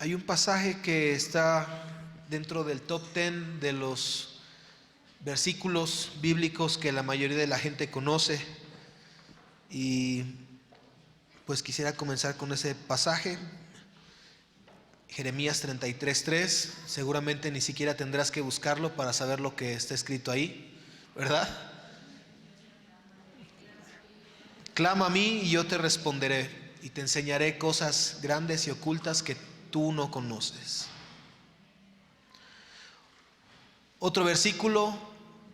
Hay un pasaje que está dentro del top 10 de los versículos bíblicos que la mayoría de la gente conoce, y pues quisiera comenzar con ese pasaje. Jeremías 33:3. Seguramente ni siquiera tendrás que buscarlo para saber lo que está escrito ahí, ¿verdad? Clama a mí y yo te responderé, y te enseñaré cosas grandes y ocultas que tú no conoces. Otro versículo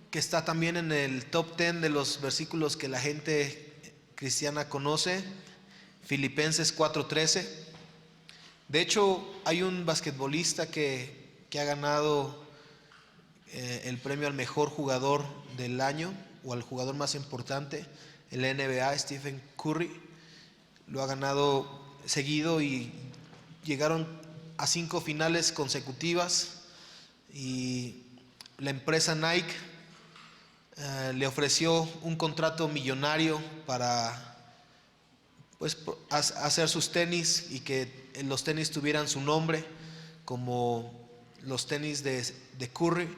que está también en el top 10 de los versículos que la gente cristiana conoce, Filipenses 4:13. De hecho, hay un basquetbolista que ha ganado el premio al mejor jugador del año o al jugador más importante en la NBA, Stephen Curry. Lo ha ganado seguido y llegaron a 5 finales consecutivas, y la empresa Nike le ofreció un contrato millonario para hacer sus tenis y que los tenis tuvieran su nombre como los tenis de Curry.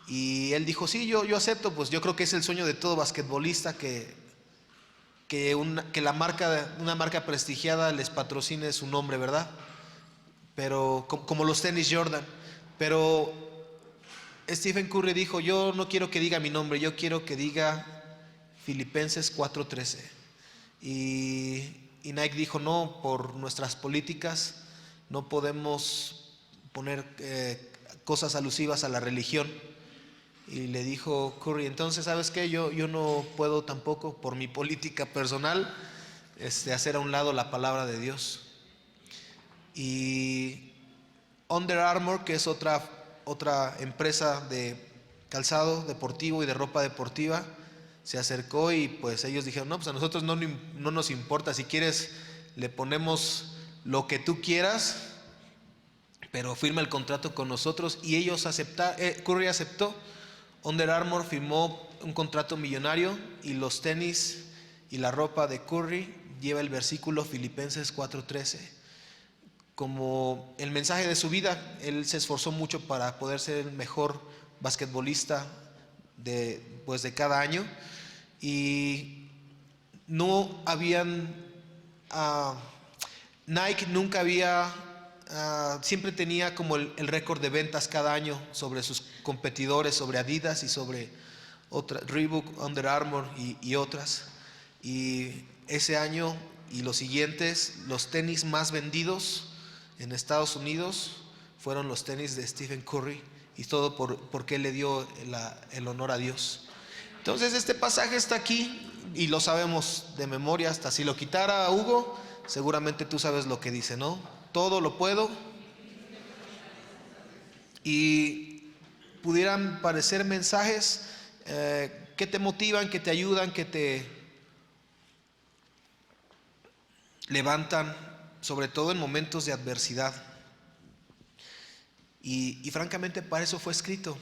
Y él dijo, sí, yo acepto. Pues yo creo que es el sueño de todo basquetbolista que una marca prestigiada les patrocine su nombre, ¿verdad? Pero como los tenis Jordan. Pero Stephen Curry dijo, yo no quiero que diga mi nombre, yo quiero que diga Filipenses 4:13. Y Nike dijo, no, por nuestras políticas no podemos poner cosas alusivas a la religión. Y le dijo Curry, entonces, ¿sabes qué? Yo no puedo tampoco, por mi política personal, hacer a un lado la palabra de Dios. Y Under Armour, que es otra empresa de calzado deportivo y de ropa deportiva, se acercó y pues ellos dijeron, no, pues a nosotros no nos importa, si quieres le ponemos lo que tú quieras, pero firma el contrato con nosotros. Y ellos Curry aceptó. Under Armour firmó un contrato millonario, y los tenis y la ropa de Curry lleva el versículo Filipenses 4:13 como el mensaje de su vida. Él se esforzó mucho para poder ser el mejor basquetbolista de cada año, y no habían Nike nunca había siempre tenía como el récord de ventas cada año sobre sus competidores, sobre Adidas y sobre Reebok, Under Armour y otras. Y ese año y los siguientes, los tenis más vendidos en Estados Unidos fueron los tenis de Stephen Curry, y todo porque él le dio el honor a Dios. Entonces este pasaje está aquí y lo sabemos de memoria. Hasta si lo quitara a Hugo, seguramente tú sabes lo que dice, ¿no? Todo lo puedo. Y pudieran parecer mensajes que te motivan, que te ayudan, que te levantan, sobre todo en momentos de adversidad. Y francamente para eso fue escrito.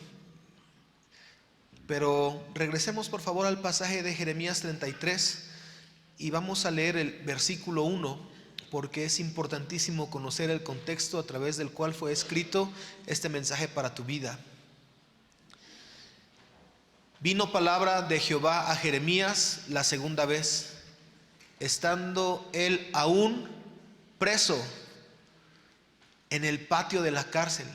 Pero regresemos por favor al pasaje de Jeremías 33 y vamos a leer el versículo 1, porque es importantísimo conocer el contexto a través del cual fue escrito este mensaje para tu vida. Vino palabra de Jehová a Jeremías la segunda vez, estando él aún preso en el patio de la cárcel.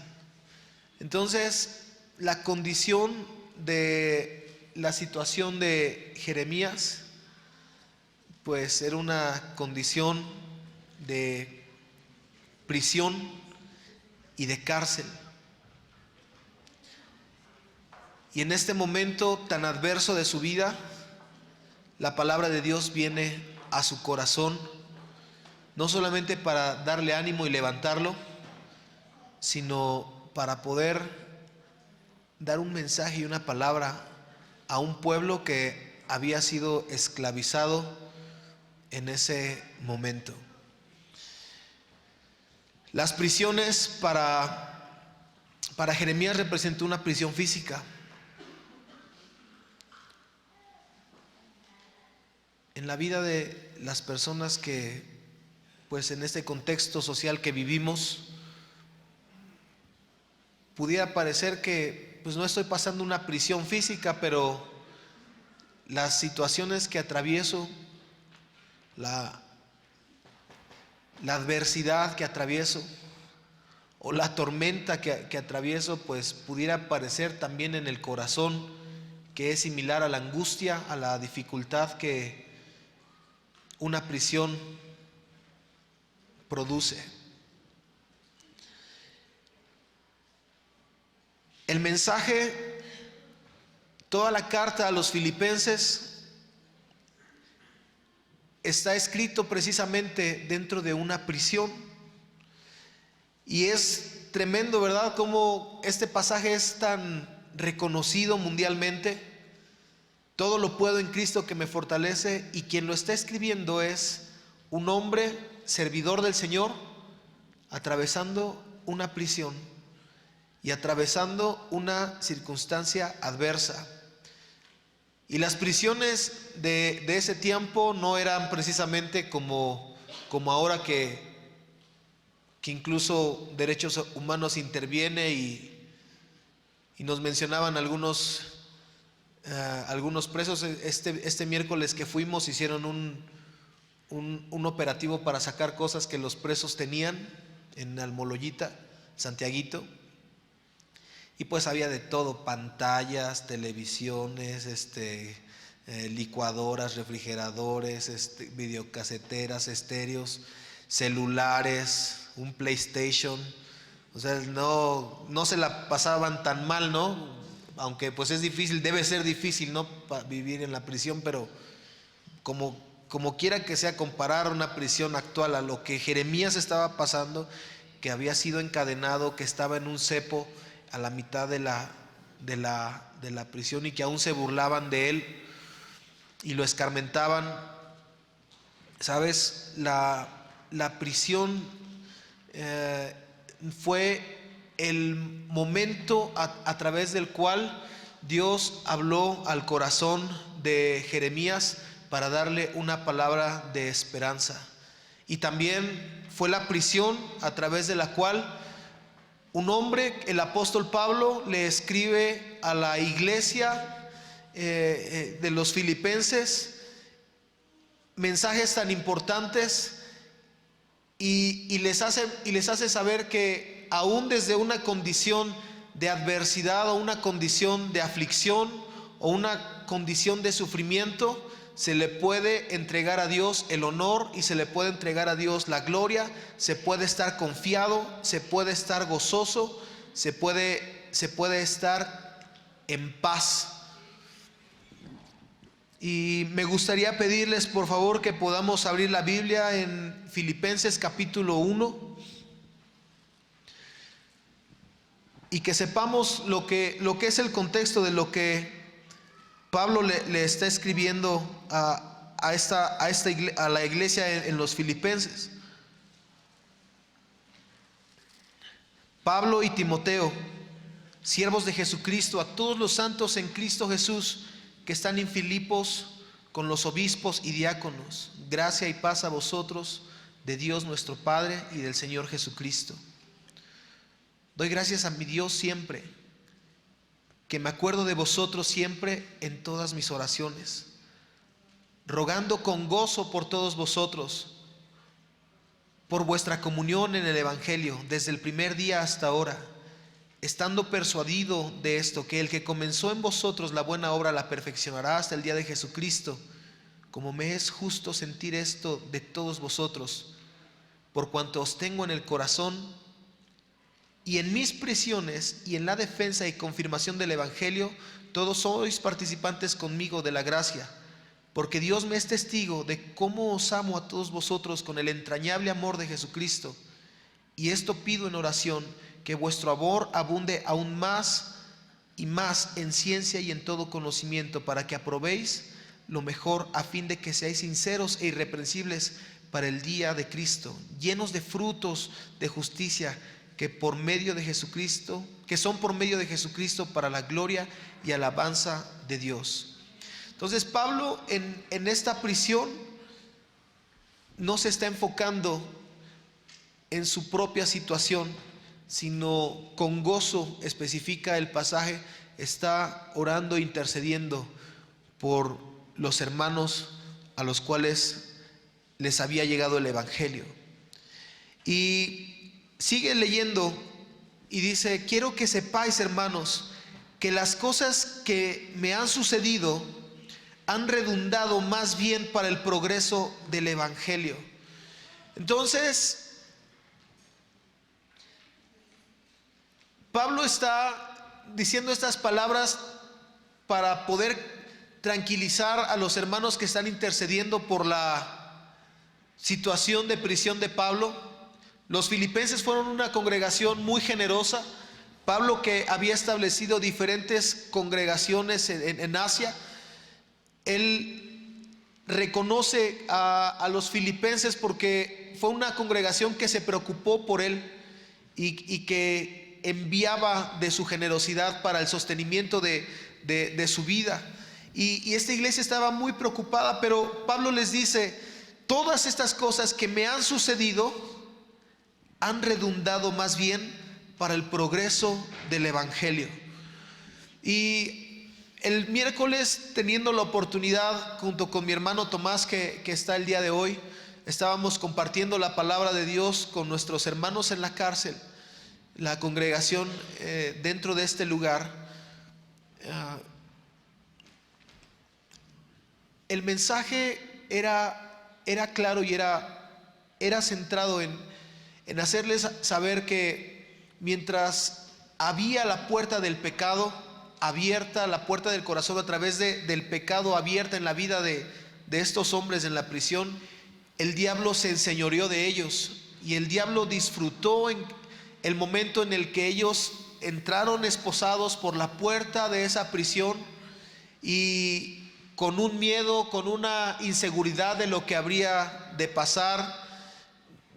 Entonces, la condición de la situación de Jeremías, pues era una condición de prisión y de cárcel. Y en este momento tan adverso de su vida, la palabra de Dios viene a su corazón, no solamente para darle ánimo y levantarlo, sino para poder dar un mensaje y una palabra a un pueblo que había sido esclavizado en ese momento. Las prisiones para Jeremías representó una prisión física. En la vida de las personas que, pues en este contexto social que vivimos, pudiera parecer que pues no estoy pasando una prisión física, pero las situaciones que atravieso, la adversidad que atravieso o la tormenta que atravieso, pues pudiera parecer también en el corazón que es similar a la angustia, a la dificultad que una prisión produce. El mensaje, toda la carta a los filipenses está escrito precisamente dentro de una prisión. Y es tremendo, ¿verdad?, cómo este pasaje es tan reconocido mundialmente. Todo lo puedo en Cristo que me fortalece, y quien lo está escribiendo es un hombre servidor del Señor, atravesando una prisión y atravesando una circunstancia adversa. Y las prisiones de ese tiempo no eran precisamente como ahora que incluso derechos humanos interviene, y nos mencionaban algunos presos. Este miércoles que fuimos hicieron un operativo para sacar cosas que los presos tenían en Almoloyita, Santiaguito, y pues había de todo: pantallas, televisiones, licuadoras, refrigeradores, videocaseteras, estéreos, celulares, un PlayStation. O sea, no se la pasaban tan mal, ¿no? Aunque pues es difícil, debe ser difícil, ¿no?, vivir en la prisión, pero como quiera que sea, comparar una prisión actual a lo que Jeremías estaba pasando, que había sido encadenado, que estaba en un cepo a la mitad de la prisión, y que aún se burlaban de él y lo escarmentaban. ¿Sabes? La prisión fue el momento a través del cual Dios habló al corazón de Jeremías para darle una palabra de esperanza. Y también fue la prisión a través de la cual un hombre, el apóstol Pablo, le escribe a la iglesia de los filipenses mensajes tan importantes, y les hace saber que aún desde una condición de adversidad, o una condición de aflicción, o una condición de sufrimiento, se le puede entregar a Dios el honor, y se le puede entregar a Dios la gloria. Se puede estar confiado, se puede estar gozoso, se puede estar en paz. Y me gustaría pedirles por favor que podamos abrir la Biblia en Filipenses capítulo 1, y que sepamos lo que es el contexto de lo que Pablo le está escribiendo a la iglesia en los Filipenses. Pablo y Timoteo, siervos de Jesucristo, a todos los santos en Cristo Jesús que están en Filipos con los obispos y diáconos: gracia y paz a vosotros de Dios nuestro Padre y del Señor Jesucristo. Doy gracias a mi Dios siempre, que me acuerdo de vosotros siempre en todas mis oraciones, rogando con gozo por todos vosotros, por vuestra comunión en el Evangelio desde el primer día hasta ahora, estando persuadido de esto, que el que comenzó en vosotros la buena obra la perfeccionará hasta el día de Jesucristo. Como me es justo sentir esto de todos vosotros, por cuanto os tengo en el corazón, y en mis prisiones y en la defensa y confirmación del Evangelio, todos sois participantes conmigo de la gracia, porque Dios me es testigo de cómo os amo a todos vosotros con el entrañable amor de Jesucristo. Y esto pido en oración, que vuestro amor abunde aún más y más en ciencia y en todo conocimiento, para que aprobéis lo mejor, a fin de que seáis sinceros e irreprensibles para el día de Cristo, llenos de frutos de justicia, que son por medio de Jesucristo para la gloria y alabanza de Dios. Entonces Pablo en esta prisión no se está enfocando en su propia situación, sino con gozo, especifica el pasaje, está orando e intercediendo por los hermanos a los cuales les había llegado el Evangelio. Y sigue leyendo y dice: quiero que sepáis, hermanos, que las cosas que me han sucedido han redundado más bien para el progreso del Evangelio. Entonces, Pablo está diciendo estas palabras para poder tranquilizar a los hermanos que están intercediendo por la situación de prisión de Pablo. Los filipenses fueron una congregación muy generosa. Pablo, que había establecido diferentes congregaciones en Asia, él reconoce a los filipenses porque fue una congregación que se preocupó por él y que enviaba de su generosidad para el sostenimiento de su vida. Y esta iglesia estaba muy preocupada, pero Pablo les dice: todas estas cosas que me han sucedido han redundado más bien para el progreso del Evangelio. Y el miércoles, teniendo la oportunidad, junto con mi hermano Tomás, que está el día de hoy, estábamos compartiendo la palabra de Dios con nuestros hermanos en la cárcel, la congregación dentro de este lugar. El mensaje era claro y era centrado en hacerles saber que mientras había la puerta del pecado abierta, la puerta del corazón a través del pecado abierta en la vida de estos hombres en la prisión, el diablo se enseñoreó de ellos, y el diablo disfrutó en el momento en el que ellos entraron esposados por la puerta de esa prisión, y con un miedo, con una inseguridad de lo que habría de pasar,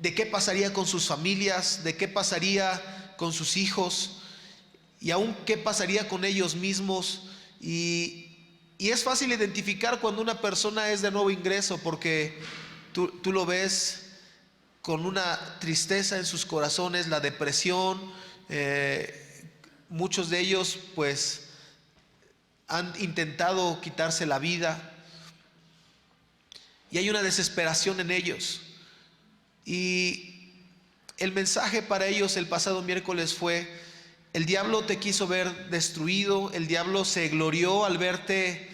de qué pasaría con sus familias, de qué pasaría con sus hijos, y aún qué pasaría con ellos mismos. Y es fácil identificar cuando una persona es de nuevo ingreso, porque tú lo ves con una tristeza en sus corazones, la depresión. Muchos de ellos pues han intentado quitarse la vida, y hay una desesperación en ellos. Y el mensaje para ellos el pasado miércoles fue: el diablo te quiso ver destruido, el diablo se glorió al verte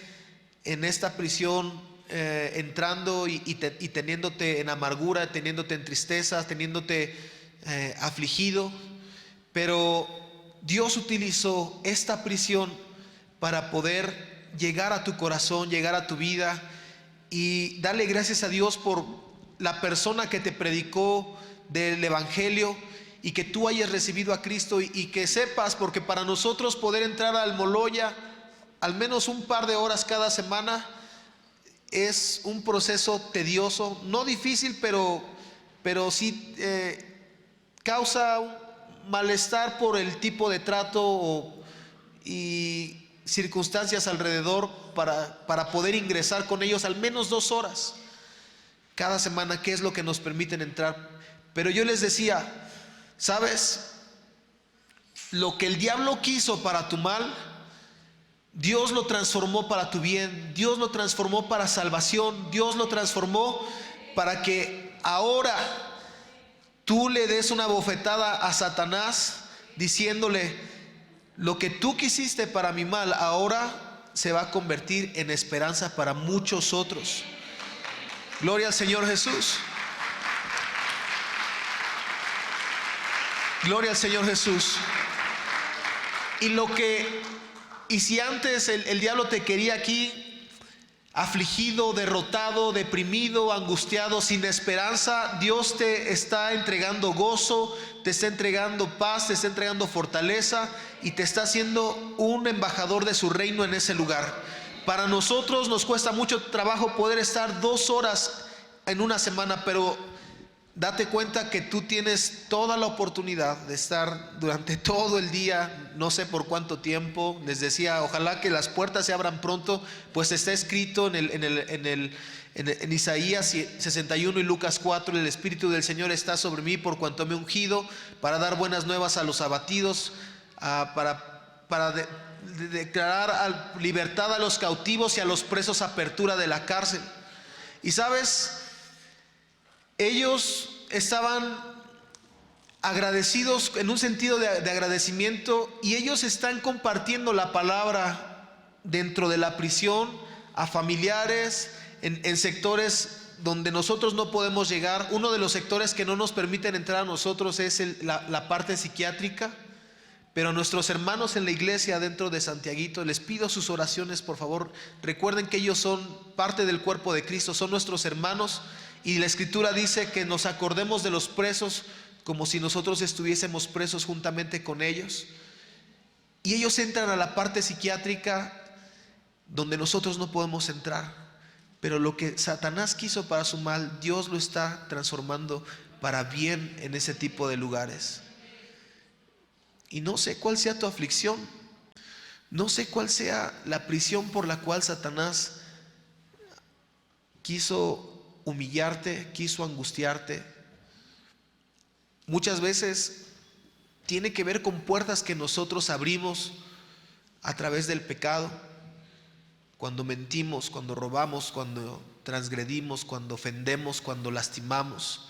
en esta prisión, entrando y teniéndote en amargura, teniéndote en tristeza, teniéndote afligido. Pero Dios utilizó esta prisión para poder llegar a tu corazón, llegar a tu vida, y darle gracias a Dios por la persona que te predicó del Evangelio, y que tú hayas recibido a Cristo, y que sepas, porque para nosotros poder entrar al Moloya al menos un par de horas cada semana es un proceso tedioso, no difícil, pero sí causa un malestar por el tipo de trato y circunstancias alrededor para poder ingresar con ellos al menos 2 horas cada semana, que es lo que nos permiten entrar. Pero yo les decía: ¿sabes? Lo que el diablo quiso para tu mal, Dios lo transformó para tu bien. Dios lo transformó para salvación. Dios lo transformó para que ahora tú le des una bofetada a Satanás, diciéndole: lo que tú quisiste para mi mal, ahora se va a convertir en esperanza para muchos otros. Gloria al Señor Jesús. Gloria al Señor Jesús. Y si antes el diablo te quería aquí afligido, derrotado, deprimido, angustiado, sin esperanza, Dios te está entregando gozo, te está entregando paz, te está entregando fortaleza, y te está haciendo un embajador de su reino en ese lugar. Para nosotros nos cuesta mucho trabajo poder estar 2 horas en una semana, pero date cuenta que tú tienes toda la oportunidad de estar durante todo el día, no sé por cuánto tiempo. Les decía, ojalá que las puertas se abran pronto, pues está escrito en Isaías 61 y Lucas 4: el Espíritu del Señor está sobre mí por cuanto me he ungido para dar buenas nuevas a los abatidos, para declarar libertad a los cautivos y a los presos apertura de la cárcel. Y sabes, ellos estaban agradecidos en un sentido de agradecimiento, y ellos están compartiendo la palabra dentro de la prisión a familiares en sectores donde nosotros no podemos llegar. Uno de los sectores que no nos permiten entrar a nosotros es la parte psiquiátrica, pero nuestros hermanos en la iglesia dentro de Santiaguito, les pido sus oraciones, por favor. Recuerden que ellos son parte del cuerpo de Cristo, son nuestros hermanos, y la Escritura dice que nos acordemos de los presos como si nosotros estuviésemos presos juntamente con ellos. Y ellos entran a la parte psiquiátrica donde nosotros no podemos entrar, pero lo que Satanás quiso para su mal, Dios lo está transformando para bien en ese tipo de lugares. Y no sé cuál sea tu aflicción, no sé cuál sea la prisión por la cual Satanás quiso humillarte, quiso angustiarte. Muchas veces tiene que ver con puertas que nosotros abrimos a través del pecado, cuando mentimos, cuando robamos, cuando transgredimos, cuando ofendemos, cuando lastimamos.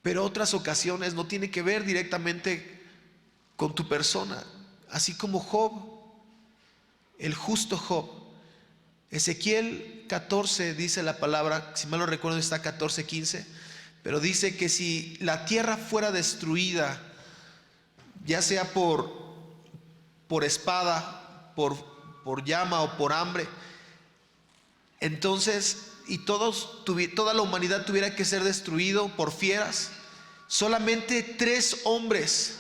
Pero otras ocasiones no tiene que ver directamente con tu persona, así como Job, el justo Job. Ezequiel 14 dice la palabra, si mal no recuerdo está 14:15, pero dice que si la tierra fuera destruida, ya sea por espada, por llama o por hambre, entonces, y toda la humanidad tuviera que ser destruido por fieras, solamente 3 hombres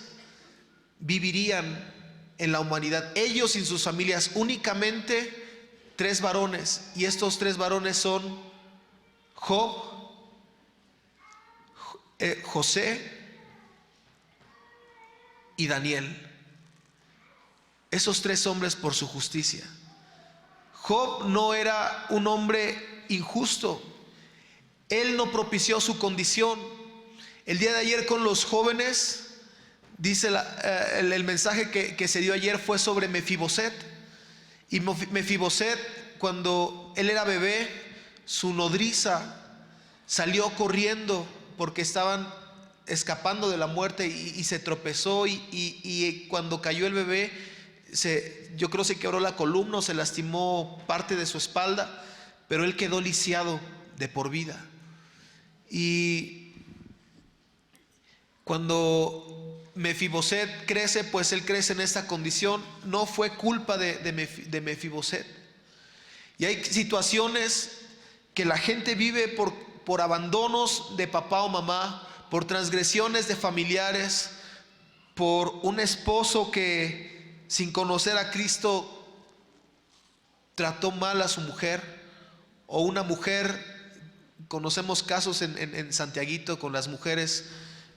vivirían en la humanidad, ellos y sus familias, únicamente 3 varones. Y estos 3 varones son Job, José y Daniel. Esos 3 hombres por su justicia. Job no era un hombre injusto, él no propició su condición. El día de ayer con los jóvenes, dice el mensaje que se dio ayer fue sobre Mefiboset. Y Mefiboset, cuando él era bebé, su nodriza salió corriendo porque estaban escapando de la muerte, y se tropezó, y cuando cayó el bebé, yo creo se quebró la columna o se lastimó parte de su espalda, pero él quedó lisiado de por vida. Y cuando Mefiboset crece, pues él crece en esta condición. No fue culpa de Mefiboset. Y hay situaciones que la gente vive por abandonos de papá o mamá, por transgresiones de familiares, por un esposo que sin conocer a Cristo trató mal a su mujer, o una mujer, conocemos casos en Santiaguito con las mujeres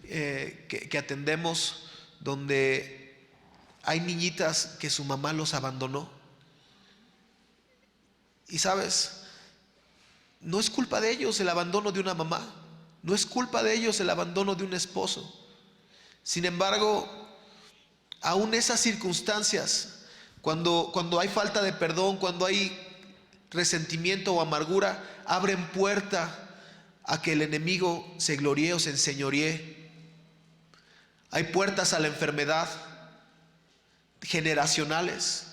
que atendemos, donde hay niñitas que su mamá los abandonó. Y sabes, no es culpa de ellos el abandono de una mamá, no es culpa de ellos el abandono de un esposo. Sin embargo, aún esas circunstancias, cuando hay falta de perdón, cuando hay resentimiento o amargura, abren puerta a que el enemigo se gloríe o se enseñoree. Hay puertas a la enfermedad generacionales,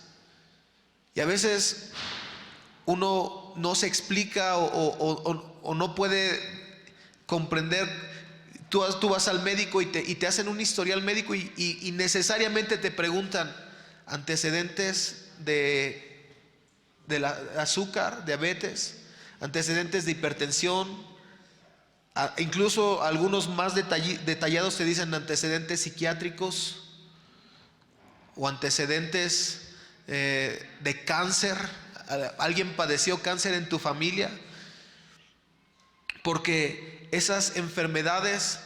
y a veces uno no se explica o no puede comprender. Tú vas al médico y te hacen un historial médico, y necesariamente te preguntan antecedentes de azúcar, diabetes, antecedentes de hipertensión, incluso algunos más detallados te dicen antecedentes psiquiátricos o antecedentes de cáncer. ¿Alguien padeció cáncer en tu familia? Porque esas enfermedades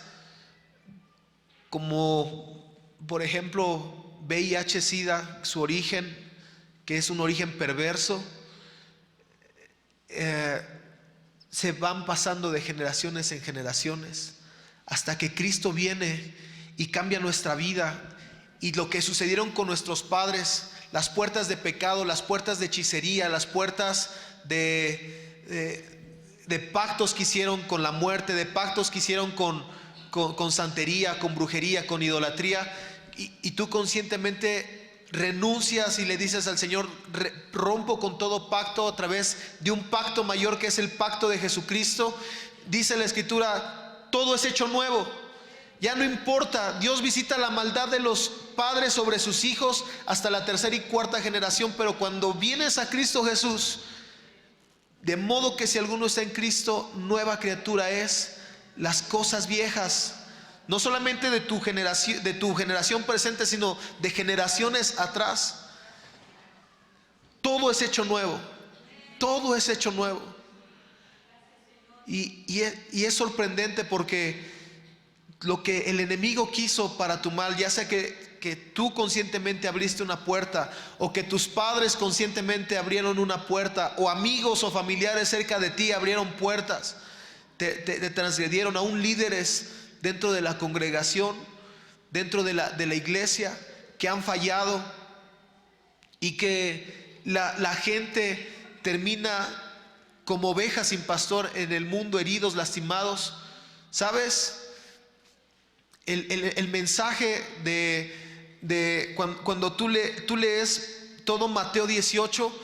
como por ejemplo VIH, SIDA, su origen, que es un origen perverso, se van pasando de generaciones en generaciones hasta que Cristo viene y cambia nuestra vida. Y lo que sucedieron con nuestros padres, las puertas de pecado, las puertas de hechicería, las puertas de pactos que hicieron con la muerte, de pactos que hicieron con santería, con brujería, con idolatría, y tú conscientemente renuncias y le dices al Señor: rompo con todo pacto a través de un pacto mayor que es el pacto de Jesucristo. Dice la Escritura: todo es hecho nuevo. Ya no importa, Dios visita la maldad de los padres sobre sus hijos hasta la tercera y cuarta generación, pero cuando vienes a Cristo Jesús, de modo que si alguno está en Cristo, nueva criatura es. Las cosas viejas, no solamente de tu generación presente, sino de generaciones atrás, todo es hecho nuevo. Todo es hecho nuevo. Y es sorprendente porque lo que el enemigo quiso para tu mal, ya sea que tú conscientemente abriste una puerta, o que tus padres conscientemente abrieron una puerta, o amigos o familiares cerca de ti abrieron puertas, te transgredieron, aún líderes dentro de la congregación, dentro de la iglesia, que han fallado, y que la gente termina como ovejas sin pastor en el mundo, heridos, lastimados. ¿Sabes? El mensaje de cuando tú lees todo Mateo 18,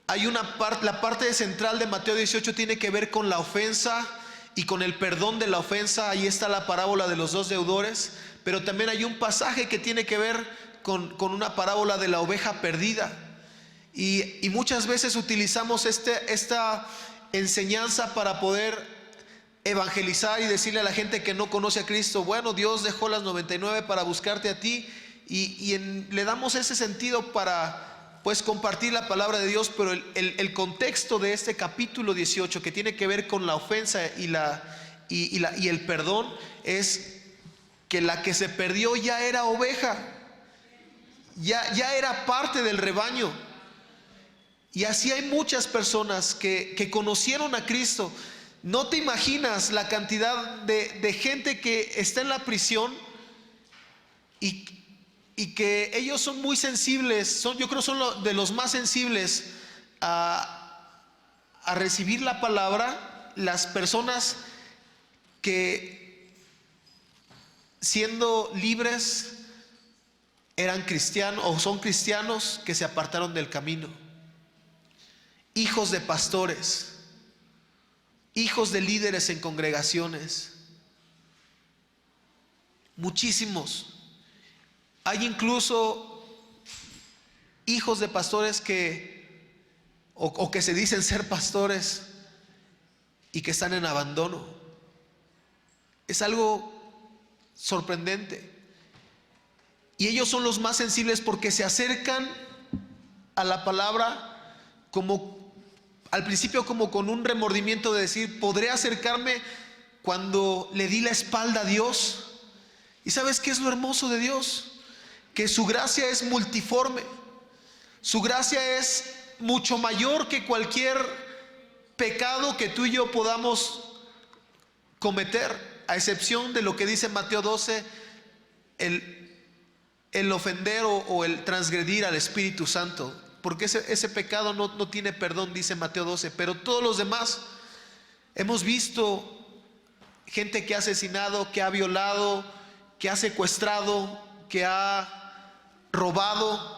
hay una parte, la parte central de Mateo 18 tiene que ver con la ofensa y con el perdón de la ofensa. Ahí está la parábola de los dos deudores, pero también hay un pasaje que tiene que ver con una parábola de la oveja perdida. Y muchas veces utilizamos esta enseñanza para poder evangelizar y decirle a la gente que no conoce a Cristo: bueno, Dios dejó las 99 para buscarte a ti, le damos ese sentido para pues compartir la palabra de Dios. Pero el contexto de este capítulo 18, que tiene que ver con la ofensa y el perdón, es que la que se perdió ya era oveja, ya era parte del rebaño. Y así hay muchas personas que conocieron a Cristo. No te imaginas la cantidad de gente que está en la prisión y que ellos son muy sensibles, yo creo son de los más sensibles a recibir la palabra. Las personas que, siendo libres, eran cristianos o son cristianos que se apartaron del camino. Hijos de pastores, hijos de líderes en congregaciones, muchísimos. Hay incluso hijos de pastores que se dicen ser pastores y que están en abandono. Es algo sorprendente. Y ellos son los más sensibles porque se acercan a la palabra como al principio, como con un remordimiento de decir: ¿podré acercarme cuando le di la espalda a Dios? ¿Y sabes qué es lo hermoso de Dios? Que su gracia es multiforme. Su gracia es mucho mayor que cualquier pecado que tú y yo podamos cometer, a excepción de lo que dice Mateo 12, el ofender o el transgredir al Espíritu Santo, porque ese pecado no tiene perdón, dice Mateo 12. Pero todos los demás, hemos visto gente que ha asesinado, que ha violado, que ha secuestrado, que ha robado,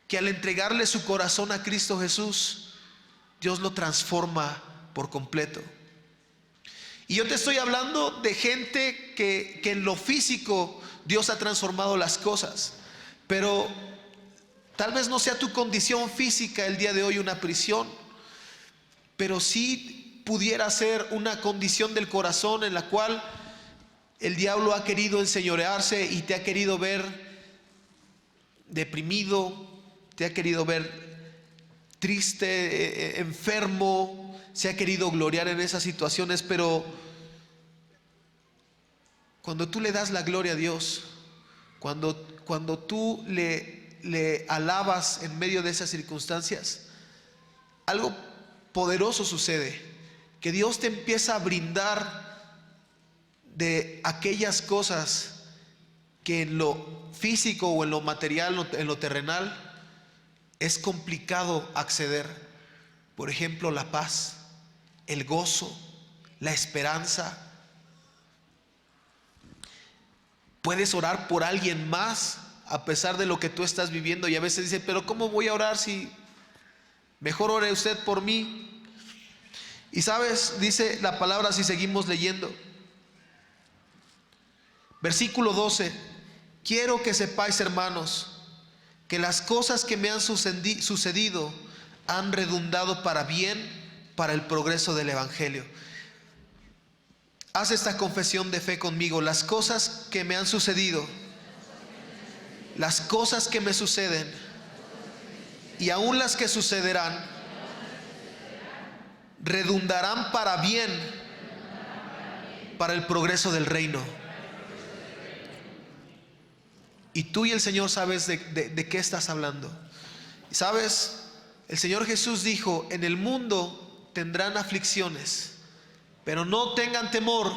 que al entregarle su corazón a Cristo Jesús, Dios lo transforma por completo. Y yo te estoy hablando de gente que en lo físico Dios ha transformado las cosas, pero tal vez no sea tu condición física el día de hoy una prisión, pero sí pudiera ser una condición del corazón en la cual el diablo ha querido enseñorearse y te ha querido ver deprimido, te ha querido ver triste, enfermo, se ha querido gloriar en esas situaciones. Pero cuando tú le das la gloria a Dios, cuando tú le alabas en medio de esas circunstancias, algo poderoso sucede, que Dios te empieza a brindar de aquellas cosas que en lo físico o en lo material, en lo terrenal, es complicado acceder. Por ejemplo, la paz, el gozo, la esperanza. Puedes orar por alguien más a pesar de lo que tú estás viviendo, y a veces dice, pero ¿cómo voy a orar si mejor ore usted por mí? Y sabes, dice la palabra, si seguimos leyendo, versículo 12: quiero que sepáis, hermanos, que las cosas que me han sucedido han redundado para bien, para el progreso del evangelio. Haz esta confesión de fe conmigo: las cosas que me han sucedido, las cosas que me suceden y aún las que sucederán, redundarán para bien, para el progreso del reino. Y tú y el Señor sabes de qué estás hablando. ¿Sabes? El Señor Jesús dijo, en el mundo tendrán aflicciones, pero no tengan temor,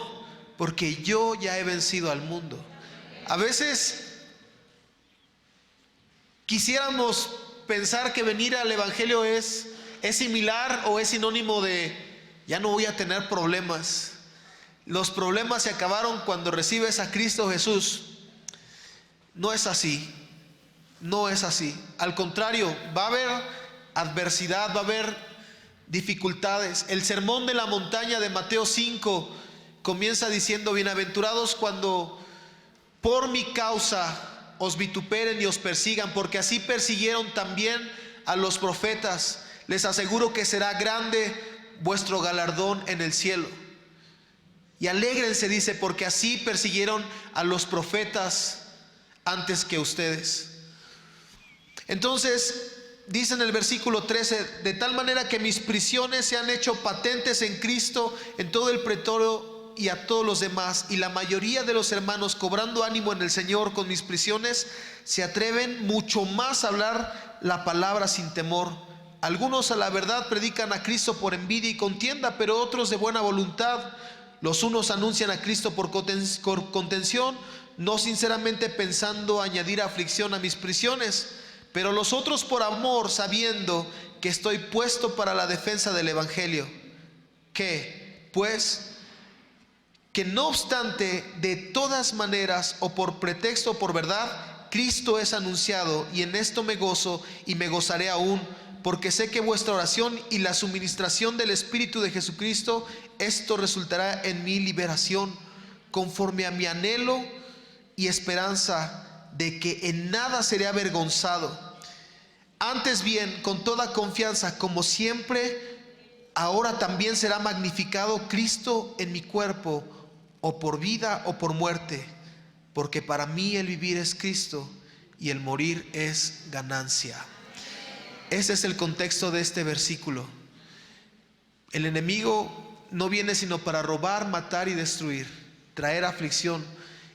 porque yo ya he vencido al mundo. A veces quisiéramos pensar que venir al Evangelio es similar o es sinónimo de ya no voy a tener problemas. Los problemas se acabaron cuando recibes a Cristo Jesús. No es así, no es así. Al contrario, va a haber adversidad, va a haber dificultades. El sermón de la montaña de Mateo 5 comienza diciendo, bienaventurados cuando por mi causa os vituperen y os persigan, porque así persiguieron también a los profetas. Les aseguro que será grande vuestro galardón en el cielo. Y alégrense, dice, porque así persiguieron a los profetas antes que ustedes. Entonces dice en el versículo 13, de tal manera que mis prisiones se han hecho patentes en Cristo en todo el pretorio y a todos los demás, y la mayoría de los hermanos, cobrando ánimo en el Señor con mis prisiones, se atreven mucho más a hablar la palabra sin temor. Algunos a la verdad predican a Cristo por envidia y contienda, pero otros de buena voluntad. Los unos anuncian a Cristo por contención, no sinceramente pensando añadir aflicción a mis prisiones, pero los otros por amor, sabiendo que estoy puesto para la defensa del evangelio. ¿Qué? Pues que no obstante, de todas maneras, o por pretexto o por verdad, Cristo es anunciado, y en esto me gozo y me gozaré aún, porque sé que vuestra oración y la suministración del Espíritu de Jesucristo, esto resultará en mi liberación, conforme a mi anhelo y esperanza de que en nada seré avergonzado. Antes bien, con toda confianza, como siempre, ahora también será magnificado Cristo en mi cuerpo, o por vida o por muerte, porque para mí el vivir es Cristo y el morir es ganancia. Ese es el contexto de este versículo. El enemigo no viene sino para robar, matar y destruir, traer aflicción,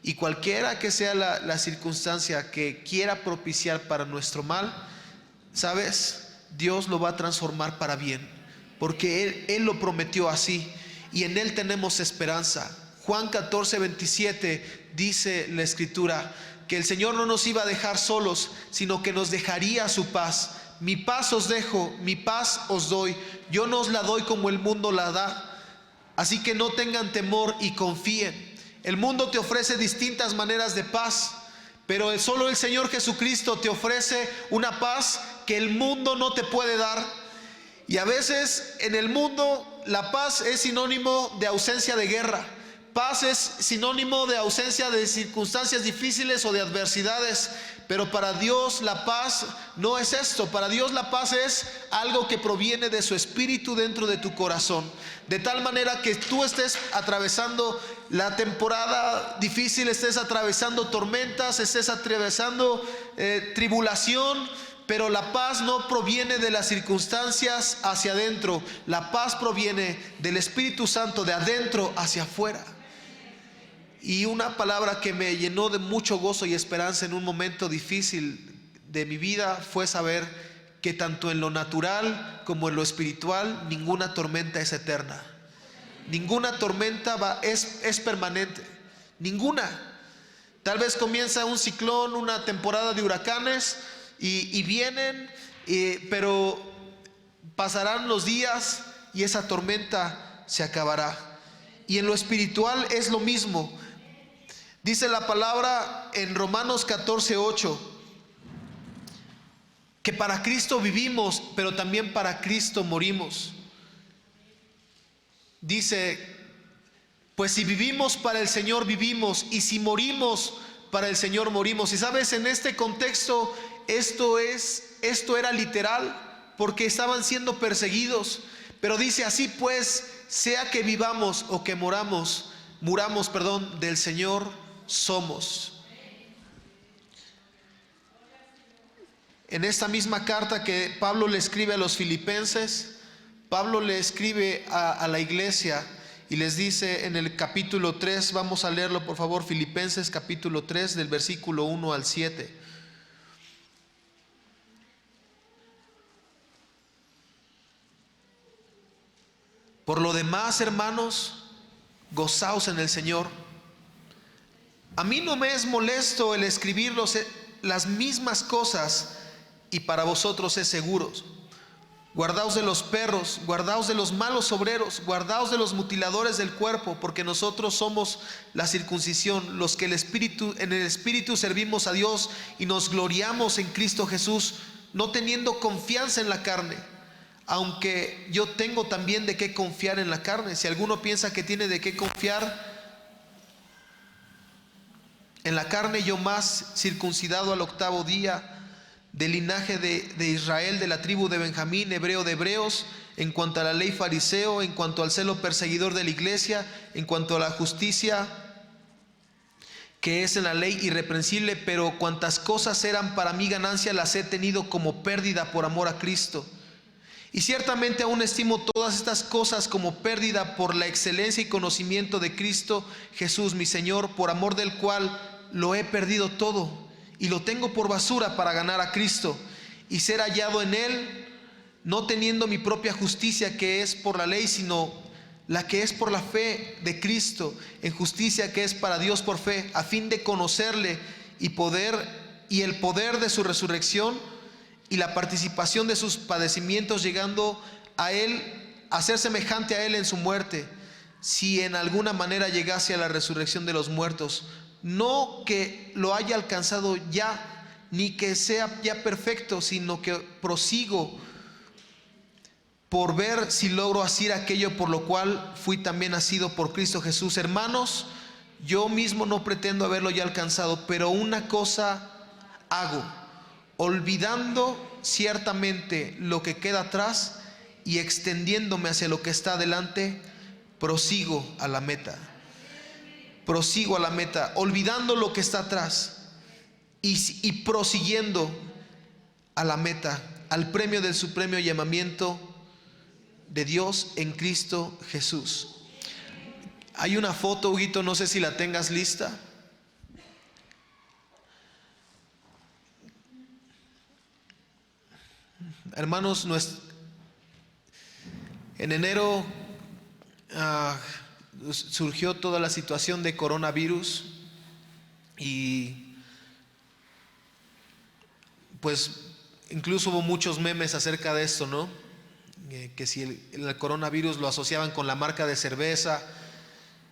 y cualquiera que sea la circunstancia que quiera propiciar para nuestro mal, ¿sabes? Dios lo va a transformar para bien, porque Él lo prometió así, y en Él tenemos esperanza. Juan 14:27 dice la Escritura que el Señor no nos iba a dejar solos, sino que nos dejaría su paz. Mi paz os dejo, mi paz os doy. Yo no os la doy como el mundo la da. Así que no tengan temor y confíen. El mundo te ofrece distintas maneras de paz, pero solo el Señor Jesucristo te ofrece una paz que el mundo no te puede dar. Y a veces en el mundo la paz es sinónimo de ausencia de guerra. Paz es sinónimo de ausencia de circunstancias difíciles o de adversidades. Pero para Dios la paz no es esto. Para Dios la paz es algo que proviene de su espíritu dentro de tu corazón. De tal manera que tú estés atravesando la temporada difícil, estés atravesando tormentas, estés atravesando tribulación, pero la paz no proviene de las circunstancias hacia adentro. La paz proviene del Espíritu Santo de adentro hacia afuera. Y una palabra que me llenó de mucho gozo y esperanza en un momento difícil de mi vida fue saber que tanto en lo natural como en lo espiritual ninguna tormenta es eterna. Ninguna tormenta es permanente. Ninguna. Tal vez comienza un ciclón, una temporada de huracanes y vienen, pero pasarán los días y esa tormenta se acabará. Y en lo espiritual es lo mismo. Dice la palabra en Romanos 14:8 que para Cristo vivimos, pero también para Cristo morimos. Dice, pues si vivimos para el Señor vivimos, y si morimos para el Señor morimos. Y sabes, en este contexto esto era literal, porque estaban siendo perseguidos. Pero dice, así pues, sea que vivamos o que muramos, del Señor somos. En esta misma carta que Pablo le escribe a los filipenses, Pablo le escribe a la iglesia y les dice en el capítulo 3, vamos a leerlo por favor, Filipenses capítulo 3 del versículo 1 al 7. Por lo demás, hermanos, gozaos en el Señor. A mí no me es molesto el escribir las mismas cosas, y para vosotros es seguros. Guardaos de los perros, guardaos de los malos obreros, guardaos de los mutiladores del cuerpo, porque nosotros somos la circuncisión, los que en el Espíritu servimos a Dios y nos gloriamos en Cristo Jesús, no teniendo confianza en la carne, aunque yo tengo también de qué confiar en la carne. Si alguno piensa que tiene de qué confiar en la carne, yo más, circuncidado al 8º día, del linaje de Israel, de la tribu de Benjamín, hebreo de hebreos, en cuanto a la ley fariseo, en cuanto al celo perseguidor de la iglesia, en cuanto a la justicia que es en la ley irreprensible, pero cuantas cosas eran para mí ganancia, las he tenido como pérdida por amor a Cristo. Y ciertamente aún estimo todas estas cosas como pérdida por la excelencia y conocimiento de Cristo Jesús mi Señor, por amor del cual lo he perdido todo y lo tengo por basura para ganar a Cristo y ser hallado en Él, no teniendo mi propia justicia que es por la ley, sino la que es por la fe de Cristo, en justicia que es para Dios por fe, a fin de conocerle y el poder de su resurrección y la participación de sus padecimientos, llegando a Él, a ser semejante a Él en su muerte, si en alguna manera llegase a la resurrección de los muertos. No que lo haya alcanzado ya, ni que sea ya perfecto, sino que prosigo por ver si logro hacer aquello por lo cual fui también nacido por Cristo Jesús. Hermanos, yo mismo no pretendo haberlo ya alcanzado, pero una cosa hago, olvidando ciertamente lo que queda atrás y extendiéndome hacia lo que está adelante, prosigo a la meta. Prosigo a la meta, olvidando lo que está atrás y prosiguiendo a la meta, al premio del supremo llamamiento de Dios en Cristo Jesús. Hay una foto, Huguito, no sé si la tengas lista. Hermanos, en enero surgió toda la situación de coronavirus y pues incluso hubo muchos memes acerca de esto, ¿no? Que si el coronavirus lo asociaban con la marca de cerveza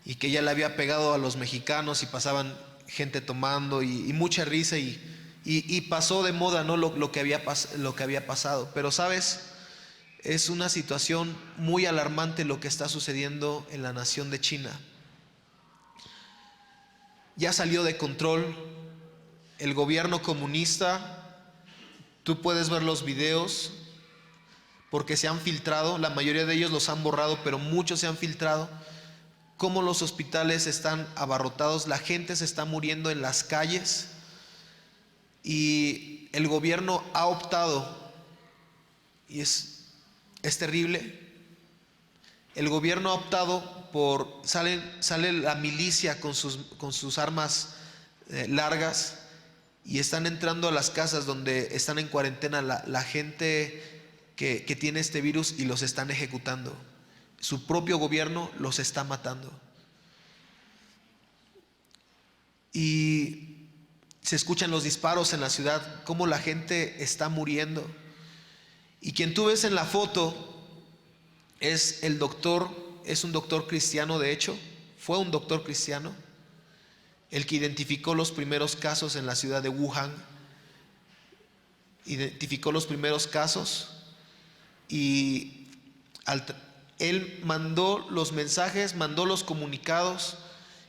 y que ya le había pegado a los mexicanos y pasaban gente tomando y mucha risa y pasó de moda, ¿no? lo que había pasado. Pero sabes, es una situación muy alarmante lo que está sucediendo en la nación de China. Ya salió de control el gobierno comunista. Tú puedes ver los videos porque se han filtrado, la mayoría de ellos los han borrado, pero muchos se han filtrado, cómo los hospitales están abarrotados, la gente se está muriendo en las calles y el gobierno ha optado, y es terrible, El gobierno ha optado por, sale la milicia con sus armas largas y están entrando a las casas donde están en cuarentena la gente que tiene este virus y los están ejecutando. Su propio gobierno los está matando. Y se escuchan los disparos en la ciudad, cómo la gente está muriendo. Y quien tú ves en la foto es el doctor, es un doctor cristiano, de hecho, fue un doctor cristiano, el que identificó los primeros casos en la ciudad de Wuhan, identificó los primeros casos y él mandó los mensajes, mandó los comunicados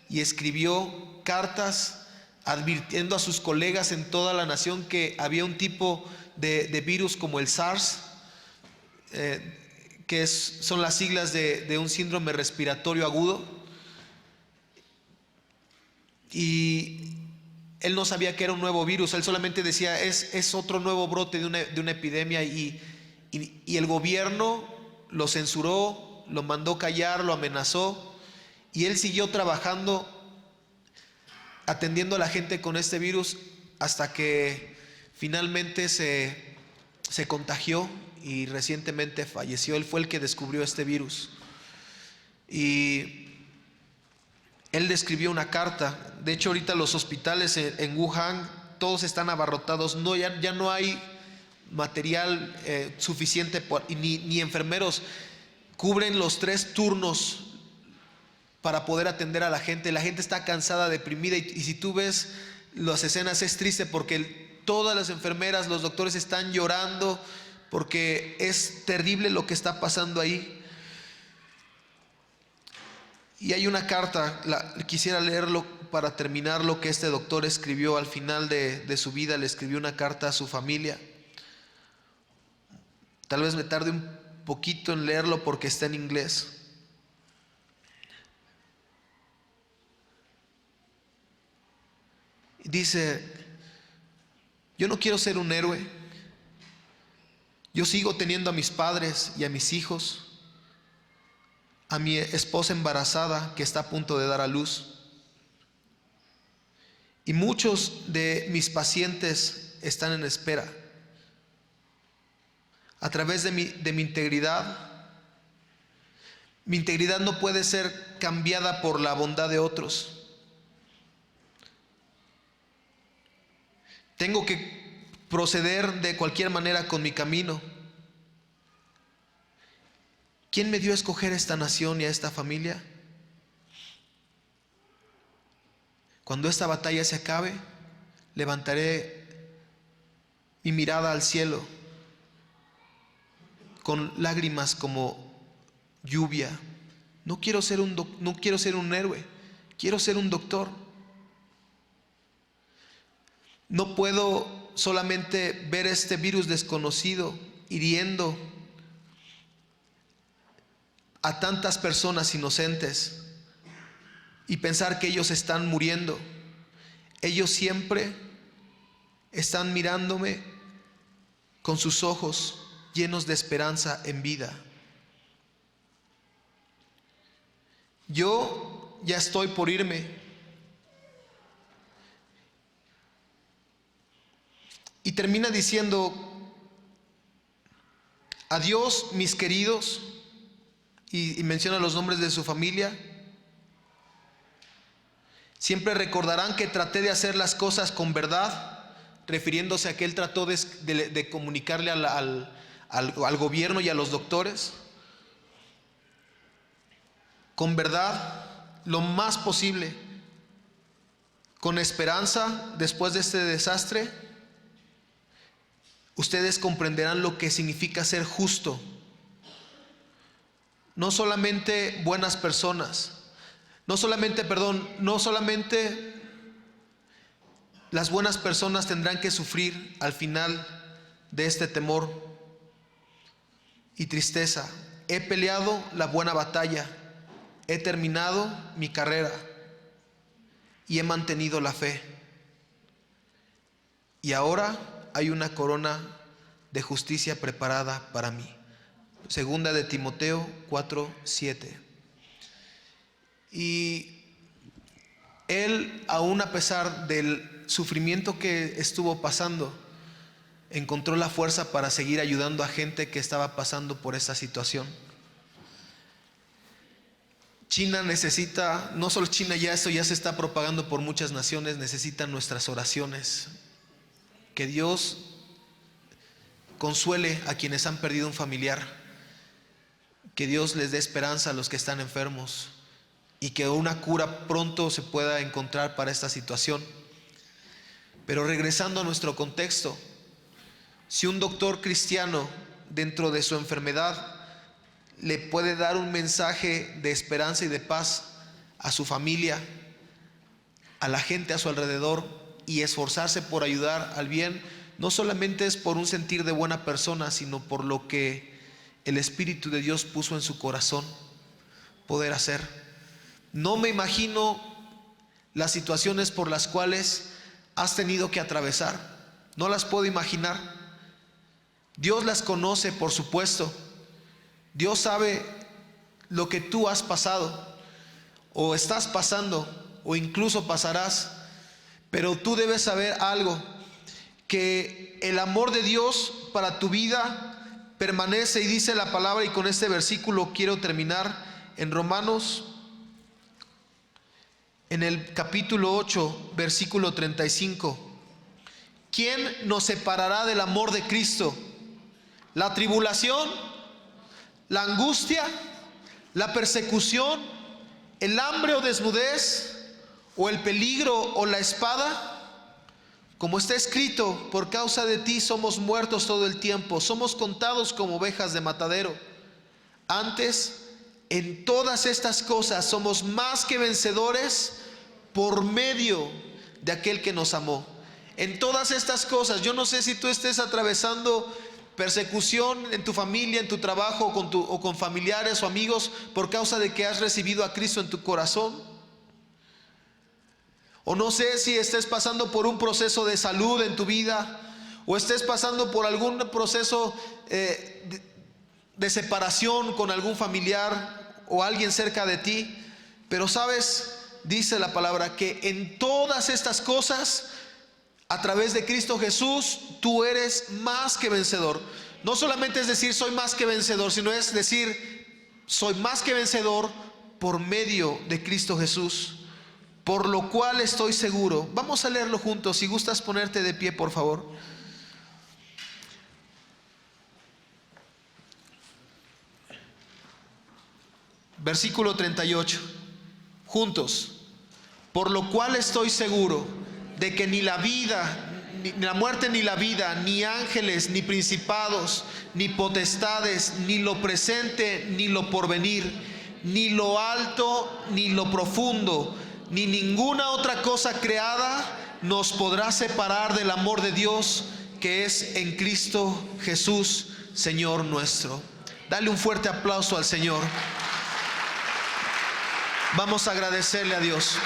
y escribió cartas advirtiendo a sus colegas en toda la nación que había un tipo de virus como el SARS, que son las siglas de un síndrome respiratorio agudo. Y él no sabía que era un nuevo virus, él solamente decía es otro nuevo brote de una epidemia y el gobierno lo censuró, lo mandó callar, lo amenazó y él siguió trabajando, atendiendo a la gente con este virus hasta que finalmente se contagió y recientemente falleció. Él fue el que descubrió este virus y él describió una carta. De hecho, ahorita los hospitales en Wuhan todos están abarrotados, ya no hay material suficiente ni enfermeros. Cubren los 3 turnos para poder atender a la gente. La gente está cansada, deprimida y si tú ves las escenas es triste porque todas las enfermeras, los doctores están llorando porque es terrible lo que está pasando ahí. Y hay una carta, quisiera leerlo para terminar, lo que este doctor escribió al final de su vida. Le escribió una carta a su familia. Tal vez me tarde un poquito en leerlo porque está en inglés. Dice: yo no quiero ser un héroe. Yo sigo teniendo a mis padres y a mis hijos, a mi esposa embarazada que está a punto de dar a luz. Y muchos de mis pacientes están en espera. A través de mi integridad no puede ser cambiada por la bondad de otros. Tengo que proceder de cualquier manera con mi camino. ¿Quién me dio a escoger esta nación y a esta familia? Cuando esta batalla se acabe, levantaré mi mirada al cielo con lágrimas como lluvia. No quiero ser un héroe, quiero ser un doctor. No puedo solamente ver este virus desconocido hiriendo a tantas personas inocentes y pensar que ellos están muriendo. Ellos siempre están mirándome con sus ojos llenos de esperanza en vida. Yo ya estoy por irme. Y termina diciendo: adiós, mis queridos, y menciona los nombres de su familia. Siempre recordarán que traté de hacer las cosas con verdad, refiriéndose a que él trató de comunicarle al gobierno y a los doctores con verdad, lo más posible, con esperanza. Después de este desastre, ustedes comprenderán lo que significa ser justo. No solamente buenas personas, no solamente las buenas personas tendrán que sufrir al final de este temor y tristeza. He peleado la buena batalla, he terminado mi carrera y he mantenido la fe. Y ahora hay una corona de justicia preparada para mí. Segunda de Timoteo 4:7. Y él, aún a pesar del sufrimiento que estuvo pasando, encontró la fuerza para seguir ayudando a gente que estaba pasando por esta situación. China necesita, no solo China, ya esto ya se está propagando por muchas naciones, necesitan nuestras oraciones. Que Dios consuele a quienes han perdido un familiar, que Dios les dé esperanza a los que están enfermos y que una cura pronto se pueda encontrar para esta situación. Pero regresando a nuestro contexto, si un doctor cristiano dentro de su enfermedad le puede dar un mensaje de esperanza y de paz a su familia, a la gente a su alrededor, y esforzarse por ayudar al bien, no solamente es por un sentir de buena persona, sino por lo que el Espíritu de Dios puso en su corazón poder hacer. No me imagino las situaciones por las cuales has tenido que atravesar, no las puedo imaginar. Dios las conoce, por supuesto. Dios sabe lo que tú has pasado, o estás pasando, o incluso pasarás. Pero tú debes saber algo, que el amor de Dios para tu vida permanece, y dice la palabra, y con este versículo quiero terminar, en Romanos, en el capítulo 8, versículo 35. ¿Quién nos separará del amor de Cristo? ¿La tribulación? ¿La angustia? ¿La persecución? ¿El hambre o desnudez? ¿O el peligro o la espada? Como está escrito, por causa de ti somos muertos todo el tiempo, somos contados como ovejas de matadero. Antes, en todas estas cosas somos más que vencedores por medio de aquel que nos amó. En todas estas cosas, yo no sé si tú estés atravesando persecución en tu familia, en tu trabajo, o con familiares o amigos, por causa de que has recibido a Cristo en tu corazón. O no sé si estés pasando por un proceso de salud en tu vida, o estés pasando por algún proceso de separación con algún familiar o alguien cerca de ti. Pero sabes, dice la palabra, que en todas estas cosas, a través de Cristo Jesús, tú eres más que vencedor. No solamente es decir soy más que vencedor, sino es decir soy más que vencedor por medio de Cristo Jesús. Por lo cual estoy seguro. Vamos a leerlo juntos. Si gustas ponerte de pie, por favor. Versículo 38. Juntos. Por lo cual estoy seguro de que ni la vida, ni la muerte, ni la vida, ni ángeles, ni principados, ni potestades, ni lo presente, ni lo porvenir, ni lo alto, ni lo profundo, ni ninguna otra cosa creada nos podrá separar del amor de Dios que es en Cristo Jesús, Señor nuestro. Dale un fuerte aplauso al Señor. Vamos a agradecerle a Dios.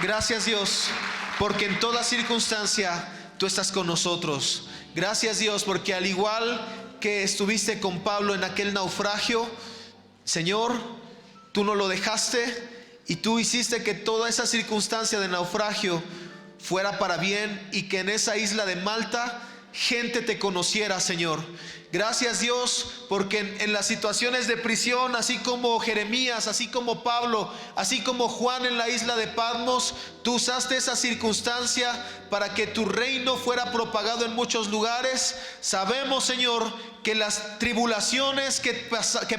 Gracias, Dios, porque en toda circunstancia tú estás con nosotros. Gracias, Dios, porque al igual que estuviste con Pablo en aquel naufragio, Señor, tú no lo dejaste, y tú hiciste que toda esa circunstancia de naufragio fuera para bien, y que en esa isla de Malta gente te conociera, Señor. Gracias, Dios, porque en las situaciones de prisión, así como Jeremías, así como Pablo, así como Juan en la isla de Patmos, tú usaste esa circunstancia para que tu reino fuera propagado en muchos lugares. Sabemos, Señor, que las tribulaciones que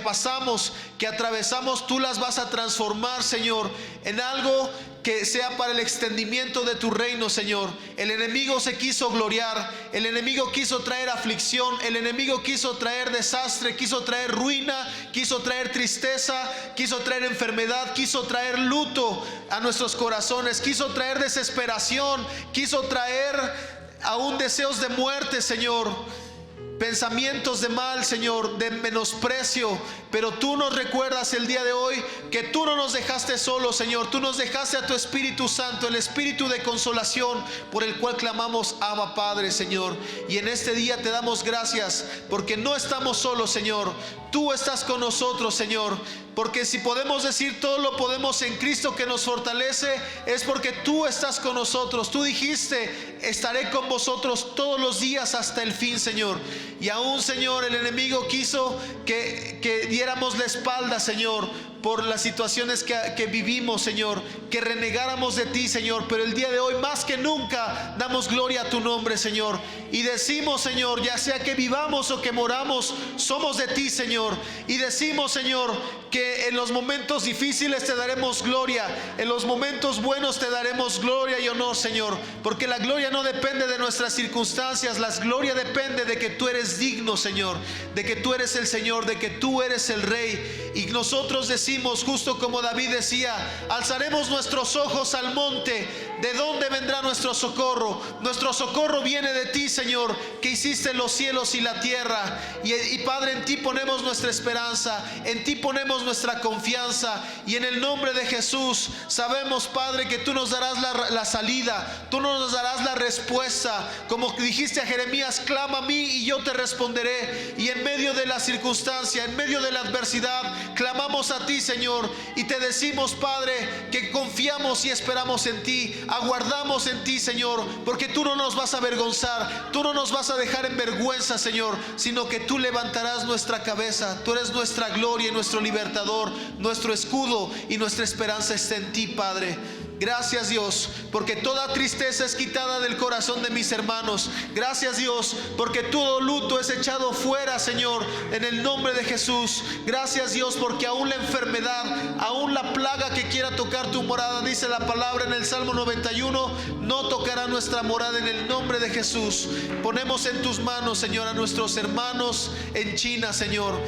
pasamos, que atravesamos, tú las vas a transformar, Señor, en algo que sea para el extendimiento de tu reino, Señor. El enemigo se quiso gloriar, el enemigo quiso traer aflicción, el enemigo quiso traer desastre, quiso traer ruina, quiso traer tristeza, quiso traer enfermedad, quiso traer luto a nuestros corazones, quiso traer desesperación, quiso traer aún deseos de muerte, Señor. pensamientos de mal, Señor, de menosprecio, pero tú nos recuerdas el día de hoy que tú no nos dejaste solos, Señor. Tú nos dejaste a tu Espíritu Santo, el Espíritu de consolación, por el cual clamamos Abba Padre, Señor. Y en este día te damos gracias porque no estamos solos, Señor. Tú estás con nosotros, Señor. Porque si podemos decir todo lo podemos en Cristo que nos fortalece, es porque tú estás con nosotros. Tú dijiste, estaré con vosotros todos los días hasta el fin, Señor. Y aún, Señor, el enemigo quiso que diéramos la espalda, Señor, por las situaciones que vivimos, Señor, que renegáramos de ti, Señor. Pero el día de hoy, más que nunca, damos gloria a tu nombre, Señor. Y decimos, Señor, ya sea que vivamos o que moramos, somos de ti, Señor. Y decimos, Señor, que en los momentos difíciles te daremos gloria, en los momentos buenos te daremos gloria y honor, Señor. Porque la gloria no depende de nuestras circunstancias, la gloria depende de que tú eres digno, Señor, de que tú eres el Señor, de que tú eres el Rey. Y nosotros decimos, justo como David decía, alzaremos nuestros ojos al monte. ¿De dónde vendrá nuestro socorro? Nuestro socorro viene de ti, Señor, que hiciste los cielos y la tierra. Y Padre, en ti ponemos nuestra esperanza, en ti ponemos nuestra confianza. Y en el nombre de Jesús sabemos, Padre, que tú nos darás la salida, tú nos darás la respuesta. Como dijiste a Jeremías, clama a mí y yo te responderé. Y en medio de la circunstancia, en medio de la adversidad, clamamos a ti, Señor, y te decimos, Padre, que confiamos y esperamos en ti, aguardamos en ti, Señor, porque tú no nos vas a avergonzar, tú no nos vas a dejar en vergüenza, Señor, sino que tú levantarás nuestra cabeza. Tú eres nuestra gloria y nuestro libertador, nuestro escudo, y nuestra esperanza está en ti, Padre. Gracias, Dios, porque toda tristeza es quitada del corazón de mis hermanos. Gracias, Dios, porque todo luto es echado fuera, Señor, en el nombre de Jesús. Gracias, Dios, porque aún la enfermedad, aún la plaga que quiera tocar tu morada, dice la palabra en el Salmo 91, no tocará nuestra morada en el nombre de Jesús. Ponemos en tus manos, Señor, a nuestros hermanos en China, Señor.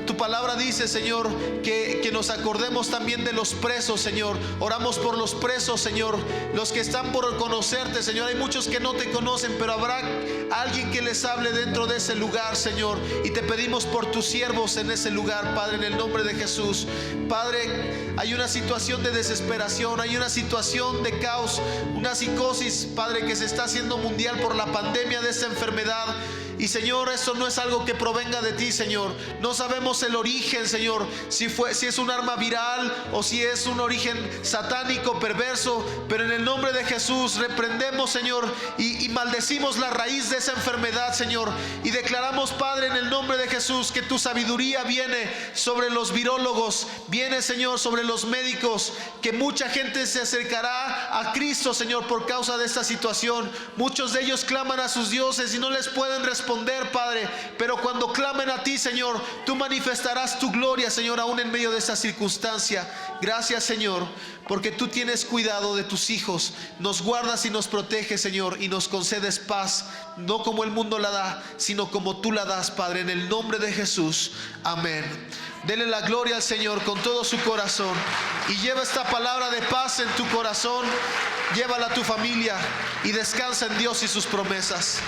Tu palabra dice, Señor, que nos acordemos también de los presos, Señor. Oramos por los presos, Señor, los que están por conocerte, Señor. Hay muchos que no te conocen, pero habrá alguien que les hable dentro de ese lugar, Señor. Y te pedimos por tus siervos en ese lugar, Padre, en el nombre de Jesús. Padre, hay una situación de desesperación, hay una situación de caos, una psicosis, Padre, que se está haciendo mundial por la pandemia de esta enfermedad. Y Señor, eso no es algo que provenga de ti, Señor. No sabemos el origen, Señor, si es un arma viral o si es un origen satánico, perverso. Pero en el nombre de Jesús reprendemos, Señor, y maldecimos la raíz de esa enfermedad, Señor. Y declaramos, Padre, en el nombre de Jesús, que tu sabiduría viene sobre los virólogos, viene, Señor, sobre los médicos, que mucha gente se acercará a Cristo, Señor, por causa de esta situación. Muchos de ellos claman a sus dioses y no les pueden responder, Padre, pero cuando clamen a ti, Señor, tú manifestarás tu gloria, Señor, aún en medio de esta circunstancia. Gracias, Señor, porque tú tienes cuidado de tus hijos, nos guardas y nos proteges, Señor, y nos concedes paz, no como el mundo la da, sino como tú la das, Padre, en el nombre de Jesús. Amén. Dele la gloria al Señor con todo su corazón y lleva esta palabra de paz en tu corazón, llévala a tu familia y descansa en Dios y sus promesas.